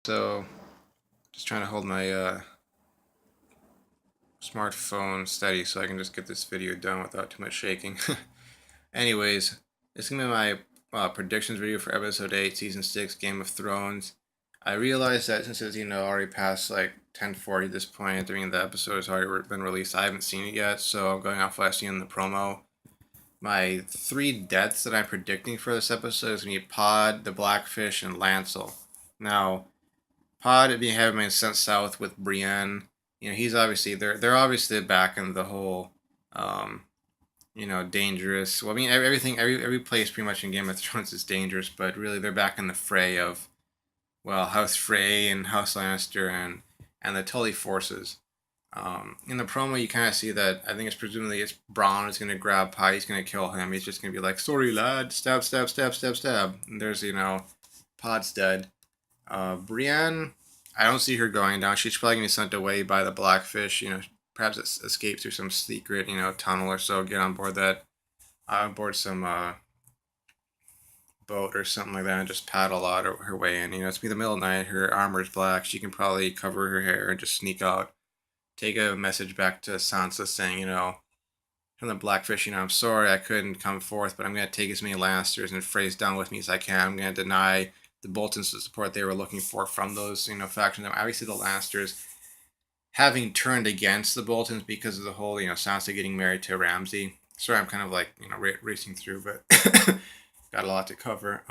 So, just trying to hold my smartphone steady so I can just get this video done without too much shaking. Anyways, this is gonna be my predictions video for episode 8, season 6, Game of Thrones. I realized that since it's already past like 10:40 at this point, the beginning of the episode has already been released. I haven't seen it yet, so I'm going off what I've seen in the promo. My three deaths that I'm predicting for this episode is gonna be Pod, the Blackfish, and Lancel. Now, Pod being having been sent south with Brienne. He's obviously they're obviously back in the whole um, dangerous. Well, I mean everything every place pretty much in Game of Thrones is dangerous, but really they're back in the fray of House Frey and House Lannister and the Tully forces. In the promo, you kind of see that I think it's Bronn is going to grab Pod. He's going to kill him. He's just going to be like, "Sorry, lad, stab, stab, stab, stab, stab." And there's Pod's dead. Brienne, I don't see her going down. She's probably gonna be sent away by the Blackfish. Perhaps it escapes through some secret, tunnel or so. Get on board that, on board some boat or something like that, and just paddle out her way in. It's be the middle of the night. Her armor's black. She can probably cover her hair and just sneak out. Take a message back to Sansa saying, from the Blackfish, I'm sorry I couldn't come forth, but I'm gonna take as many Lannisters and Freys down with me as I can. I'm gonna deny the Boltons the support they were looking for from those, factions. Obviously, the Lannisters having turned against the Boltons because of the whole, Sansa getting married to Ramsay. Sorry, I'm kind of like, racing through, but got a lot to cover.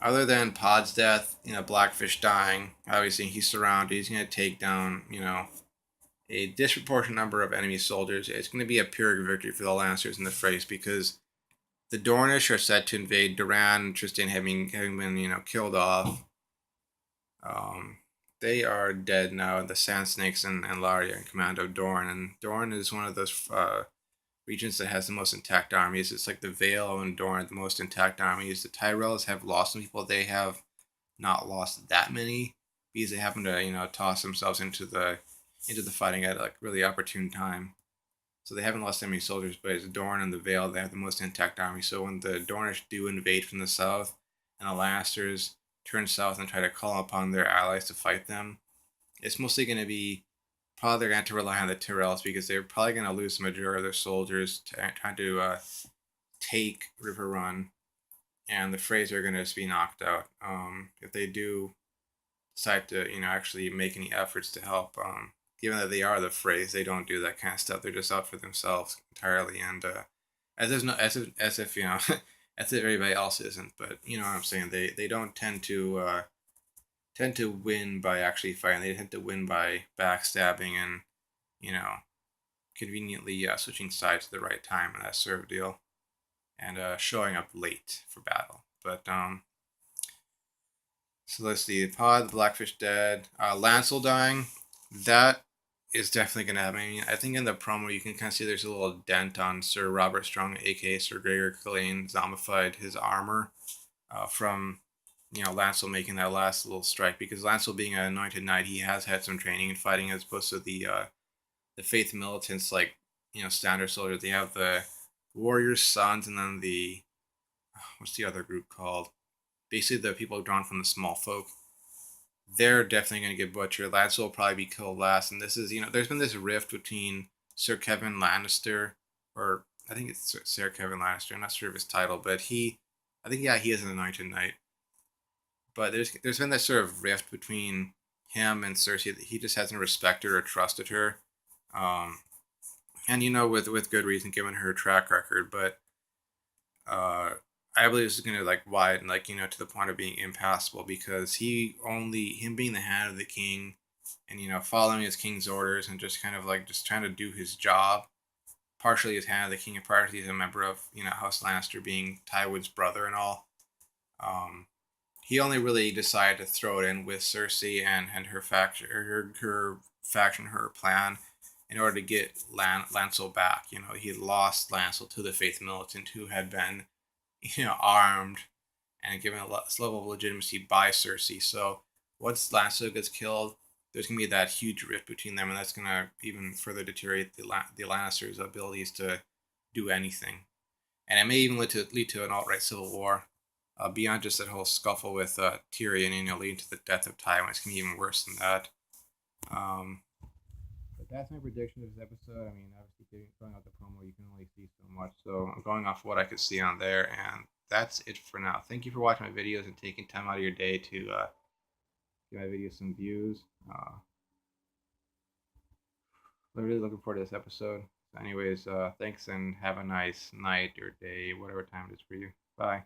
Other than Pod's death, Blackfish dying, obviously he's surrounded. He's going to take down, a disproportionate number of enemy soldiers. It's going to be a pyrrhic victory for the Lancers in the phrase because the Dornish are set to invade Duran, Tristan having been killed off. They are dead now. The Sand Snakes and Laria and command of Dorne, and Dorne is one of those regions that has the most intact armies. It's like the Vale and Dorne, the most intact armies. The Tyrells have lost some people. They have not lost that many because they happen to toss themselves into the fighting at like really opportune time. So they haven't lost that many soldiers, but it's Dorne and the Vale they have the most intact army. So when the Dornish do invade from the south, and the Lannisters turn south and try to call upon their allies to fight them, it's mostly going to be probably they're going to rely on the Tyrells because they're probably going to lose the majority of their soldiers trying to take River Run, and the Freys are going to just be knocked out. If they do decide to actually make any efforts to help, given that they are the Freys, they don't do that kind of stuff. They're just out for themselves entirely, and as if as if everybody else isn't. But you know what I'm saying. They don't tend to win by actually fighting. They tend to win by backstabbing and you know conveniently switching sides at the right time and that sort of deal, and showing up late for battle. But so let's see. Pod, the Blackfish dead. Lancel dying. That is definitely going to happen. I mean, I think in the promo you can kind of see there's a little dent on Sir Robert Strong, aka Sir Gregor Clegane, zombified his armor from Lancel making that last little strike. Because Lancel being an anointed knight, he has had some training in fighting as opposed to the faith militants like standard soldiers. They have the warriors' sons, and then the what's the other group called? Basically, the people drawn from the small folk. They're definitely going to get butchered. Lancel will probably be killed last. And this is, there's been this rift between Sir Kevin Lannister, or I think it's Sir Kevin Lannister. I'm not sure of his title, but I think, yeah, he is an anointed knight. But there's been this sort of rift between him and Cersei that he just hasn't respected or trusted her. Um, and, with good reason given her track record. But uh, I believe this is gonna like widen, like to the point of being impassable because him being the hand of the king, and following his king's orders and just kind of like just trying to do his job. Partially as hand of the king, and partially as a member of House Lannister, being Tywin's brother and all. Um, he only really decided to throw it in with Cersei and her faction, her plan, in order to get Lancel back. He lost Lancel to the Faith Militant, who had been armed and given a level of legitimacy by Cersei. So once Lancel gets killed, there's gonna be that huge rift between them, and that's gonna even further deteriorate the Lannisters' abilities to do anything. And it may even lead to an outright civil war. beyond just that whole scuffle with Tyrion, leading to the death of Tywin. It's gonna be even worse than that. Um, but that's my prediction of this episode. I mean, obviously, going out the promo, you can only see so much. So I'm going off what I could see on there, and that's it for now. Thank you for watching my videos and taking time out of your day to give my videos some views. I'm really looking forward to this episode. So anyways, thanks and have a nice night or day, whatever time it is for you. Bye.